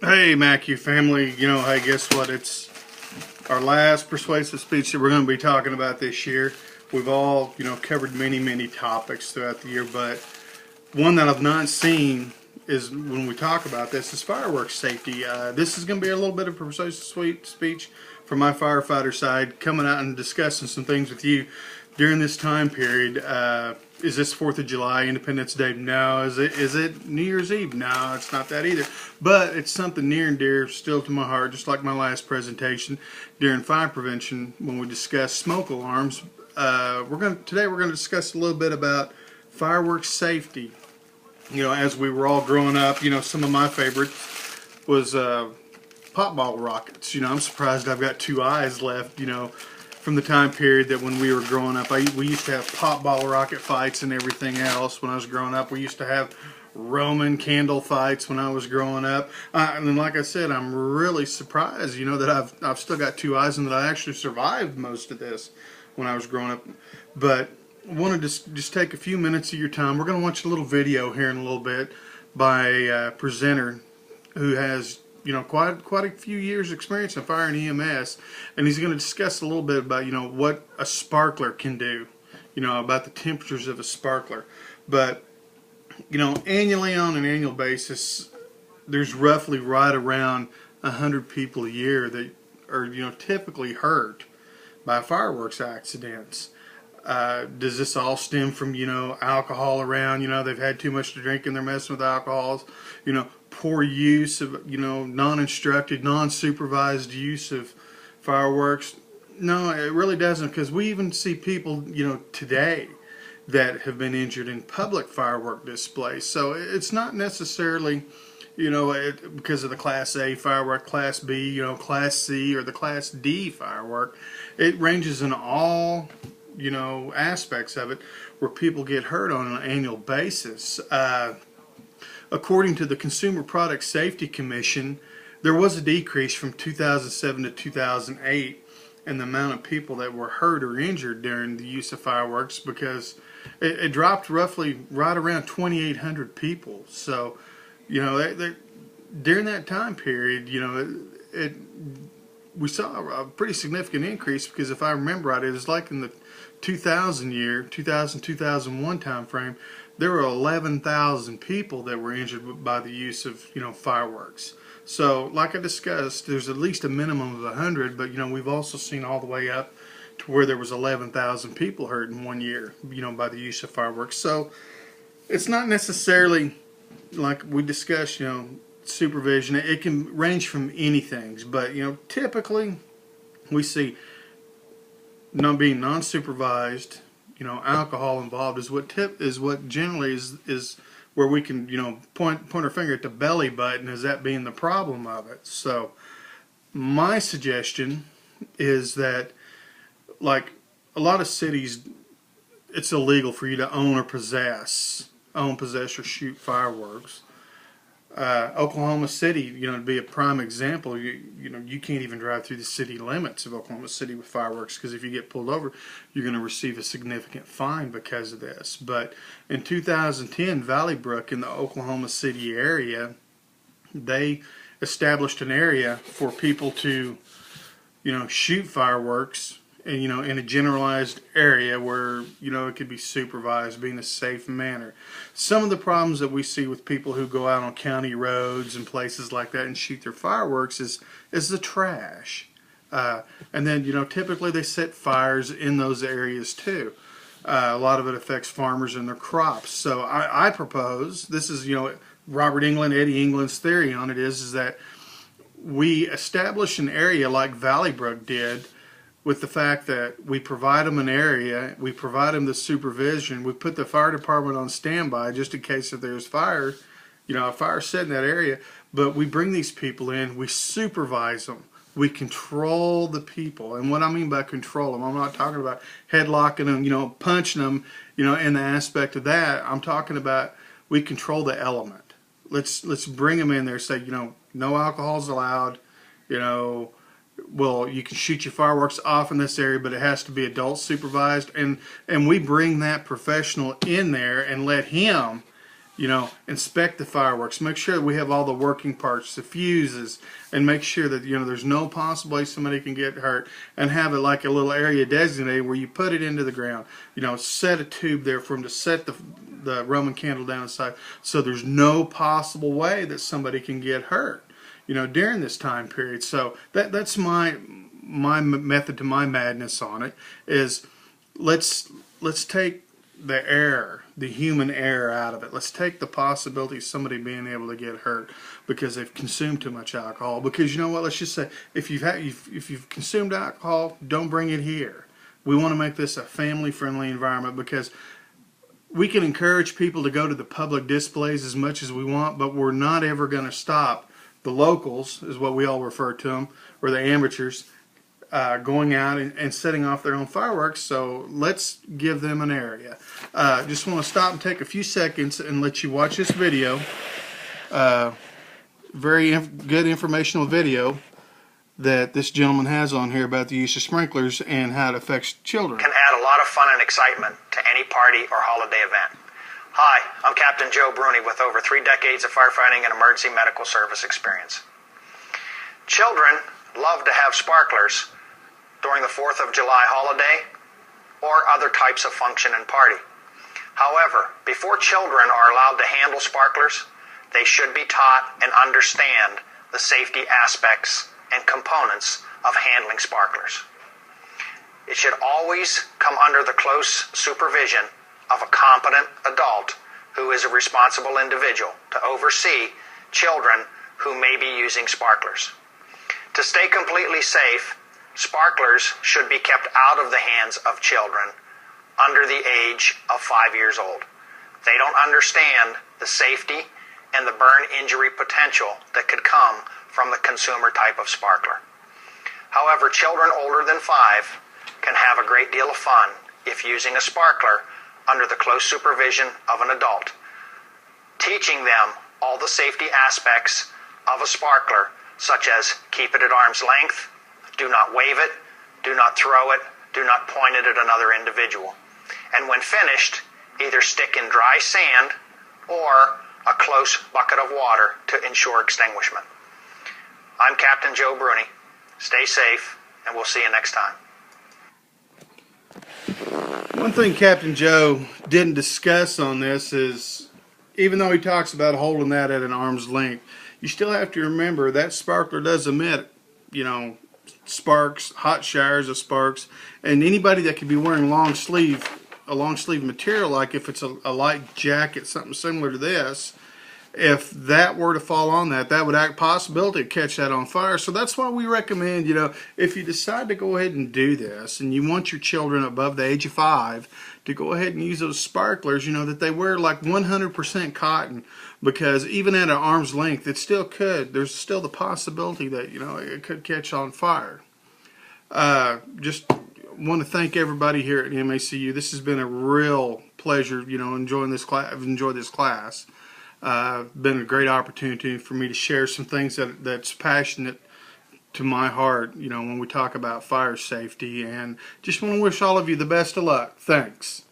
Hey, Macu family. Hey, guess what? It's our last persuasive speech that we're going to be talking about this year. We've all, covered many topics throughout the year, but one that I've not seen is when we talk about this is fireworks safety. This is going to be a little bit of a persuasive speech from my firefighter side, coming out and discussing some things with you during this time period. Is this 4th of July, Independence Day? No. Is it New Year's Eve? No, it's not that either. But it's something near and dear still to my heart, just like my last presentation during fire prevention when we discussed smoke alarms. Today we're going to discuss a little bit about fireworks safety. As we were all growing up, some of my favorites was pop bottle rockets. I'm surprised I've got two eyes left, from the time period that when we were growing up. We used to have pop bottle rocket fights and everything else when I was growing up. We used to have Roman candle fights when I was growing up. And then, like I said, I'm really surprised, that I've still got two eyes and that I actually survived most of this when I was growing up. But I want to just take a few minutes of your time. We're going to watch a little video here in a little bit by a presenter who has quite a few years experience in fire and EMS, and he's going to discuss a little bit about what a sparkler can do, about the temperatures of a sparkler. But annually, on an annual basis, there's roughly right around 100 people a year that are typically hurt by fireworks accidents. Does this all stem from alcohol around? They've had too much to drink and they're messing with alcohols. Poor use of non-instructed, non-supervised use of fireworks. No, it really doesn't, because we even see people today that have been injured in public firework displays. So it's not necessarily because of the Class A firework, Class B, Class C, or the Class D firework. It ranges in all aspects of it where people get hurt on an annual basis. According to the Consumer Product Safety Commission, there was a decrease from 2007 to 2008 in the amount of people that were hurt or injured during the use of fireworks, because it dropped roughly right around 2,800 people. So, during that time period, we saw a pretty significant increase, because if I remember right, it was like in the 2001 time frame, there were 11,000 people that were injured by the use of fireworks. So, like I discussed, there's at least a minimum of 100, but we've also seen all the way up to where there was 11,000 people hurt in 1 year, by the use of fireworks. So, it's not necessarily like we discussed, supervision. It can range from anything, but typically we see being non-supervised. Alcohol involved is what generally is where we can point our finger at the belly button as that being the problem of it. So my suggestion is that, like a lot of cities, it's illegal for you to own, possess, or shoot fireworks. Oklahoma City, to be a prime example, you can't even drive through the city limits of Oklahoma City with fireworks, because if you get pulled over, you're going to receive a significant fine because of this. But in 2010, Valley Brook in the Oklahoma City area, they established an area for people to, shoot fireworks, and in a generalized area where it could be supervised, be in a safe manner. Some of the problems that we see with people who go out on county roads and places like that and shoot their fireworks is the trash, and then typically they set fires in those areas too. A lot of it affects farmers and their crops. So I propose, this is Robert England, Eddie England's theory on it is that we establish an area like Valley Brook did, with the fact that we provide them an area, we provide them the supervision, we put the fire department on standby just in case if there's fire, a fire set in that area, but we bring these people in, we supervise them, we control the people. And what I mean by control them, I'm not talking about headlocking them, punching them, in the aspect of that. I'm talking about we control the element. Let's bring them in there, say, no alcohol's allowed, well, you can shoot your fireworks off in this area, but it has to be adult supervised, and we bring that professional in there and let him inspect the fireworks, make sure that we have all the working parts, the fuses, and make sure that, there's no possible way somebody can get hurt, and have it like a little area designated where you put it into the ground. Set a tube there for them to set the Roman candle down inside, so there's no possible way that somebody can get hurt, during this time period. So that's my method to my madness on it is let's take the human error out of it. Let's take the possibility of somebody being able to get hurt because they've consumed too much alcohol. Because you know what? Let's just say if you've consumed alcohol, don't bring it here. We want to make this a family-friendly environment because we can encourage people to go to the public displays as much as we want, but we're not ever going to stop the locals, is what we all refer to them, or the amateurs, going out and setting off their own fireworks. So let's give them an area. Just want to stop and take a few seconds and let you watch this video. Very good informational video that this gentleman has on here about the use of sprinklers and how it affects children. Can add a lot of fun and excitement to any party or holiday event. Hi, I'm Captain Joe Bruni with over 3 decades of firefighting and emergency medical service experience. Children love to have sparklers during the 4th of July holiday or other types of function and party. However, before children are allowed to handle sparklers, they should be taught and understand the safety aspects and components of handling sparklers. It should always come under the close supervision of a competent adult who is a responsible individual to oversee children who may be using sparklers. To stay completely safe, sparklers should be kept out of the hands of children under the age of 5 years old. They don't understand the safety and the burn injury potential that could come from the consumer type of sparkler. However, children older than 5 can have a great deal of fun if using a sparkler under the close supervision of an adult, teaching them all the safety aspects of a sparkler, such as keep it at arm's length, do not wave it, do not throw it, do not point it at another individual. And when finished, either stick in dry sand or a close bucket of water to ensure extinguishment. I'm Captain Joe Bruni. Stay safe, and we'll see you next time. One thing Captain Joe didn't discuss on this is, even though he talks about holding that at an arm's length, you still have to remember that sparkler does emit, sparks, hot showers of sparks, and anybody that could be wearing a long sleeve material, like if it's a light jacket, something similar to this, if that were to fall on that would act possibility to catch that on fire. So that's why we recommend, if you decide to go ahead and do this and you want your children above the age of 5 to go ahead and use those sparklers, that they wear like 100% cotton, because even at an arm's length, there's still the possibility that, it could catch on fire. Just want to thank everybody here at MACU. This has been a real pleasure, enjoying this class. I've enjoyed this class. Been a great opportunity for me to share some things that's passionate to my heart, when we talk about fire safety, and just want to wish all of you the best of luck. Thanks.